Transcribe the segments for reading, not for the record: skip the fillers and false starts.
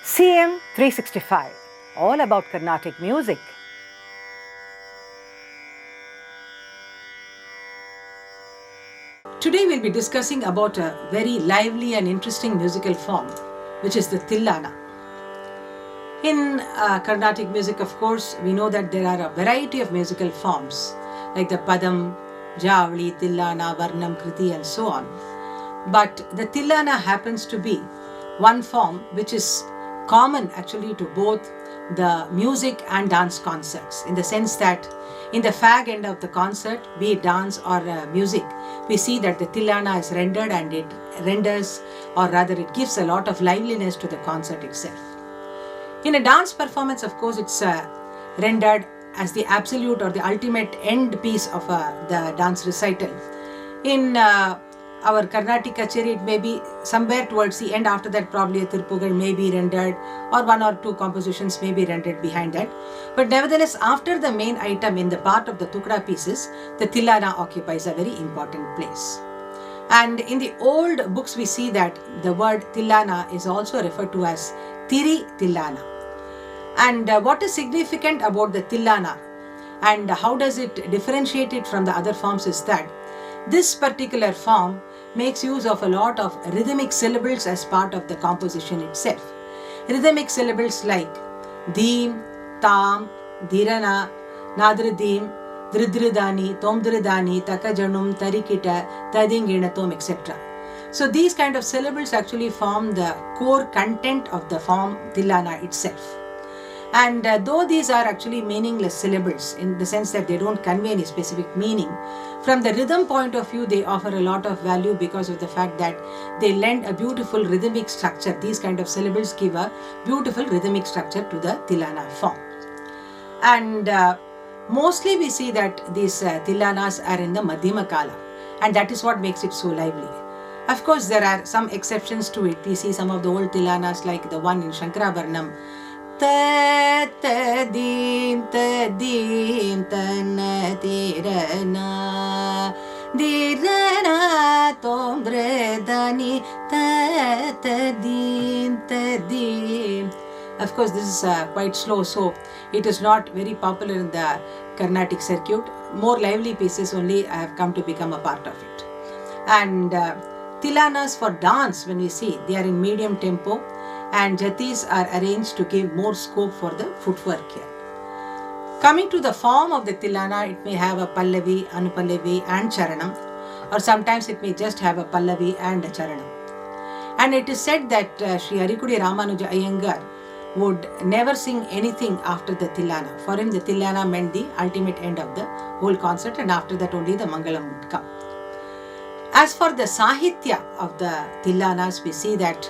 CM 365, all about Carnatic music. Today we'll be discussing about a very lively and interesting musical form, which is the Tillana. In Carnatic music, of course, we know that there are a variety of musical forms like the Padam, Javli, Tillana, Varnam, Kriti and so on. But the Tillana happens to be one form which is common actually to both the music and dance concerts, in the sense that in the fag end of the concert, be it dance or music, we see that the Tillana is rendered, and it renders, or rather it gives a lot of liveliness to the concert itself. In a dance performance, of course, it's rendered as the absolute or the ultimate end piece of the dance recital. In our Carnatic Acharya, it may be somewhere towards the end. After that, probably a Tirpugal may be rendered, or one or two compositions may be rendered behind that. But nevertheless, after the main item in the part of the Tukda pieces, the Tillana occupies a very important place. And in the old books, we see that the word Tillana is also referred to as Tiri Tillana. And what is significant about the Tillana and how does it differentiate it from the other forms is that this particular form makes use of a lot of rhythmic syllables as part of the composition itself. Rhythmic syllables like Deem, Tam, Dhirana, Nadridim, Dridridani, Tomdridani, Takajanum, Tarikita, Tadinginatom, etc. So these kind of syllables actually form the core content of the form Tillana itself. And though these are actually meaningless syllables in the sense that they don't convey any specific meaning, from the rhythm point of view, they offer a lot of value because of the fact that they lend a beautiful rhythmic structure. These kind of syllables give a beautiful rhythmic structure to the Tillana form. And mostly we see that these Tillanas are in the Madhyama Kala, and that is what makes it so lively. Of course, there are some exceptions to it. We see some of the old Tillanas like the one in Shankara Varnam. Ta-ta-deem, ta-deem, ta-na-tirana, dirana, tom-dre-dani, ta-ta-deem, ta-deem. Of course, this is quite slow, so it is not very popular in the Carnatic circuit. More lively pieces only have come to become a part of it. And Tillanas for dance, when we see, they are in medium tempo, and jatis are arranged to give more scope for the footwork here. Coming to the form of the Tillana, it may have a Pallavi, Anupallavi and Charanam, or sometimes it may just have a Pallavi and a Charanam. And it is said that Sri Arikudi Ramanuja Iyengar would never sing anything after the Tillana. For him, the Tillana meant the ultimate end of the whole concert, and after that only the Mangalam would come. As for the Sahitya of the Tillanas, we see that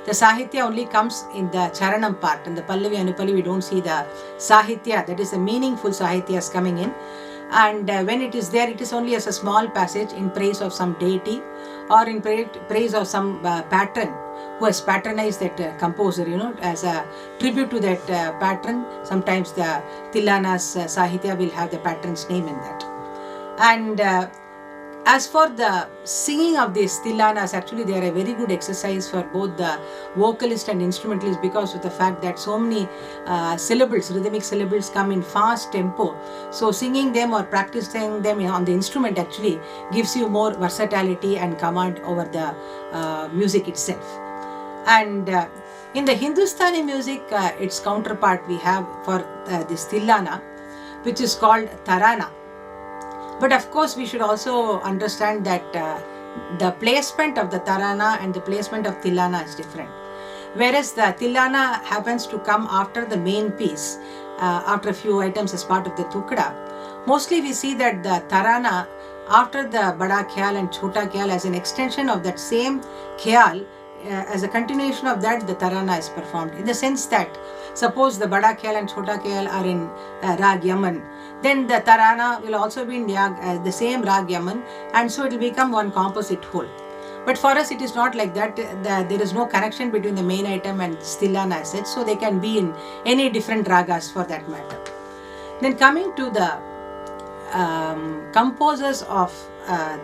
the Sahitya only comes in the Charanam part. In the Pallavi and Anupallavi, we don't see the Sahitya, that is the meaningful Sahityas coming in. And when it is there, it is only as a small passage in praise of some deity or in praise of some patron who has patronized that composer, as a tribute to that patron. Sometimes the Tillana's Sahitya will have the patron's name in that. And as for the singing of these Tillanas, actually they are a very good exercise for both the vocalist and instrumentalist because of the fact that so many syllables, rhythmic syllables come in fast tempo. So singing them or practicing them on the instrument actually gives you more versatility and command over the music itself. And in the Hindustani music, its counterpart we have for this Tillana, which is called Tarana. But of course, we should also understand that the placement of the Tarana and the placement of Tillana is different. Whereas the Tillana happens to come after the main piece, after a few items as part of the Tukda. Mostly we see that the Tarana, after the Bada Khyal and Chota Khyal, as an extension of that same Khyal, as a continuation of that, the Tarana is performed. In the sense that, suppose the Bada Khyal and Chota Khyal are in Rag Yaman, then the Tarana will also be in the same Rag Yaman, and so it will become one composite whole. But for us, it is not like that. There is no connection between the main item and Tillana as such, so they can be in any different ragas for that matter. Then coming to the composers of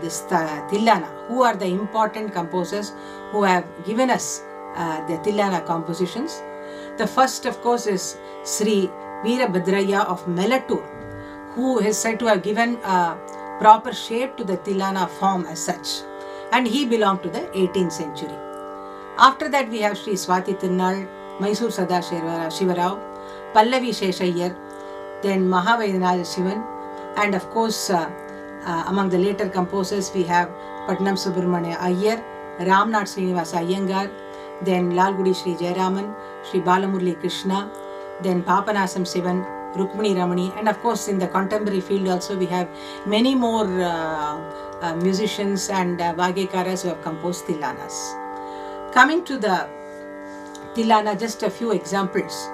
this Tillana, who are the important composers who have given us the Tillana compositions. The first, of course, is Sri Veerabhadraya of Melattur, who is said to have given a proper shape to the Tillana form as such. And he belonged to the 18th century. After that, we have Sri Swati Tinnal, Mysore Sadashivarao, Pallavi Sheshayyar, then Mahavaidyanath Shivan, and of course, among the later composers, we have Patnam Subramanya Iyer, Ramnath Srinivasa Iyengar, then Lalgudi Sri Jayaraman, Sri Balamurli Krishna, then Papanasam Sivan, Rukmini Ramani, and of course in the contemporary field also we have many more musicians and Vagekaras who have composed Tillanas. Coming to the Tillana, just a few examples.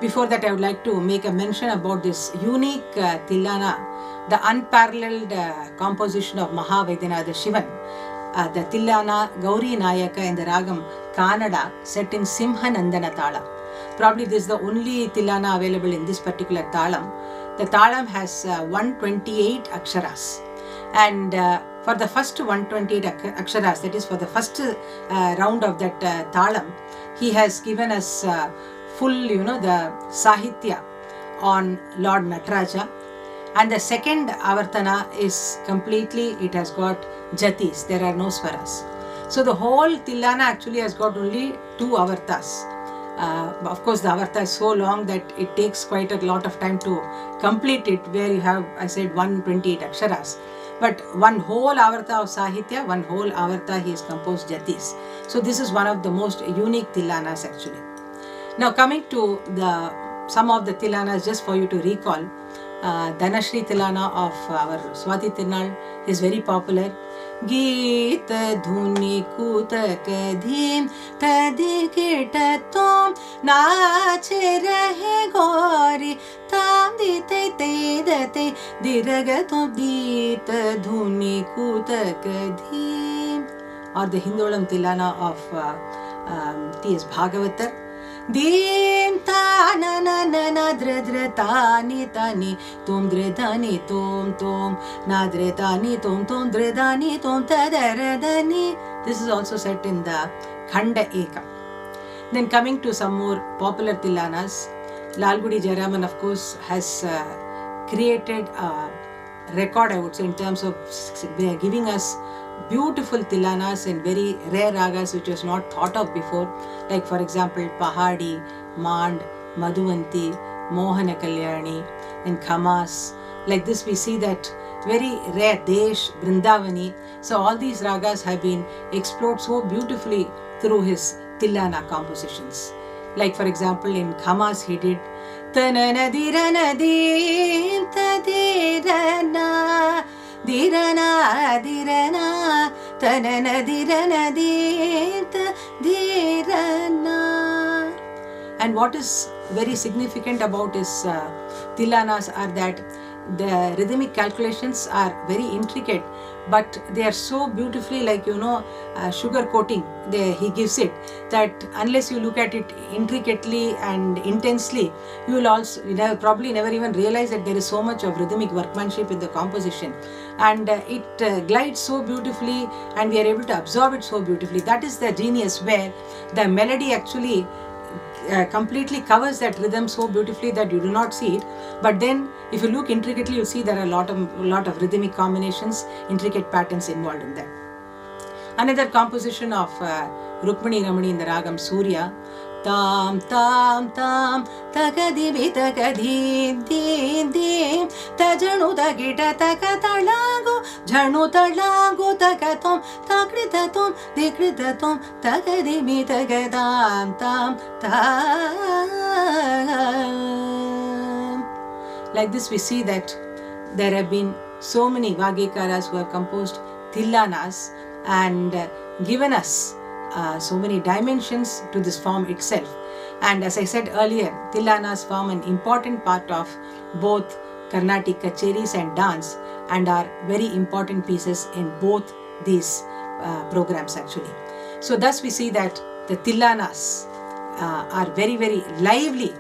Before that, I would like to make a mention about this unique Tillana, the unparalleled composition of Mahavaidyanath Shivan, the Tillana Gauri Nayaka in the Ragam Kannada, set in Simhanandana Tala. Probably this is the only Tillana available in this particular Talam. The Talam has 128 Aksharas. And for the first 128 Aksharas, that is for the first round of that Talam, he has given us full, the Sahitya on Lord Nataraja. And the second Avartana is completely, it has got Jatis, there are no Swaras. So the whole Tillana actually has got only 2 Avartas. Of course, the Avarta is so long that it takes quite a lot of time to complete it, where you have, I said, 128 Aksharas. But one whole Avarta of Sahitya, one whole Avarta he has composed Jatis. So this is one of the most unique Tillanas actually. Now coming to some of the Tillanas, just for you to recall, Dhanashri Tillana of our Swati Tinnal is very popular. Geeta dhuni kutak dhin tadikitatom nache rahe gori tam dite te diragatom dita dhuni kutak dhin. Or the Hindolam Tillana of T.S. Bhagavatar. Dim ta na na na na dre dre ta ni tom dre da ni tom na dre ta ni tom dre da ni tom ta da da ni. This is also set in the Khanda Eka. Then coming to some more popular Tillanas, Lalgudi Jayaraman of course has created a record, I would say, in terms of giving us beautiful Tillanas in very rare ragas which was not thought of before, like for example Pahadi, Mand, Madhuvanti, Mohana Kalyani, and Khamas. Like this we see that very rare Desh, Vrindavani. So all these ragas have been explored so beautifully through his Tillana compositions. Like for example in Khamas he did Tanana Dirana Dim Tadirana Dirana Dirana Tanana Dirana Dim Tadirana. And what is very significant about his Tillanas are that the rhythmic calculations are very intricate, but they are so beautifully, like sugar coating he gives it, that unless you look at it intricately and intensely, you will also probably never even realize that there is so much of rhythmic workmanship in the composition, and it glides so beautifully and we are able to absorb it so beautifully. That is the genius, where the melody actually completely covers that rhythm so beautifully that you do not see it, but then if you look intricately, you see there are a lot of rhythmic combinations, intricate patterns involved in that. Another composition of Rukmini Ramani in the Ragam Surya, Tam Tam Tam Takadibi Takadim Dim Dim Tajanu Takita Takatalago Janu Talago Takatom Takritatom Dikritatom Takadibi Takadam Tam Tam. Like this we see that there have been so many Vagekaras who have composed Tillanas and given us so many dimensions to this form itself. And as I said earlier, Tillanas form an important part of both Carnatic kacheris and dance, and are very important pieces in both these programs actually. So thus we see that the Tillanas are very, very lively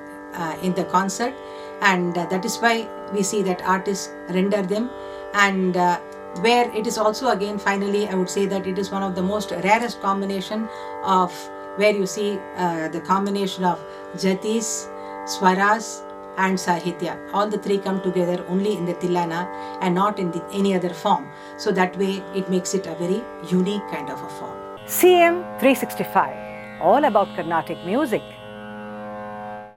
in the concert, and that is why we see that artists render them, and where it is also again finally I would say that it is one of the most rarest combination of where you see the combination of jatis, swaras and sahitya. All the three come together only in the Tillana and not in any other form. So that way it makes it a very unique kind of a form. CM 365, all about Carnatic music.